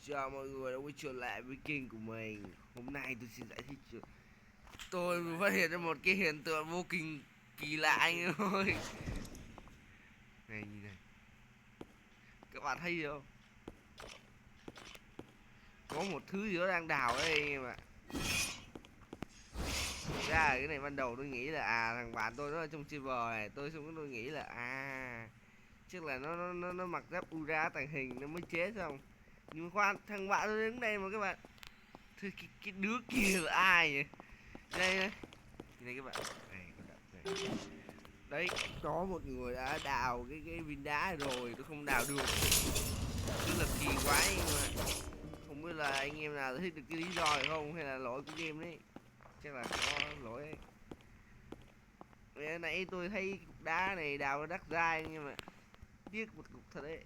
Chào mọi người đã quay trở lại với kênh của mình. Hôm nay tôi xin giải thích tôi vừa phát hiện ra một cái hiện tượng vô cùng kỳ lạ anh ơi. Này nhìn này, các bạn thấy gì không? Có một thứ gì đó đang đào đấy anh em ạ. Thực ra cái này ban đầu tôi nghĩ là thằng bạn tôi nó ở trong server này, tôi nghĩ là chắc là nó mặc giáp Ura tàng hình nó mới chế xong. Nhưng mà khoan, thằng bạn tôi đứng đây mà các bạn. Thế cái đứa kia là ai vậy? Đây đây. Này các bạn. Này, này. Đấy, có một người đã đào cái viên đá rồi, tôi không đào được. Rất là kỳ quái nhưng mà không biết là anh em nào thấy được cái lý do này không, hay là lỗi của game đấy. Chắc là có lỗi ấy. Nãy tôi thấy cục đá này đào nó đắt dai nhưng mà tiếc một cục thật đấy.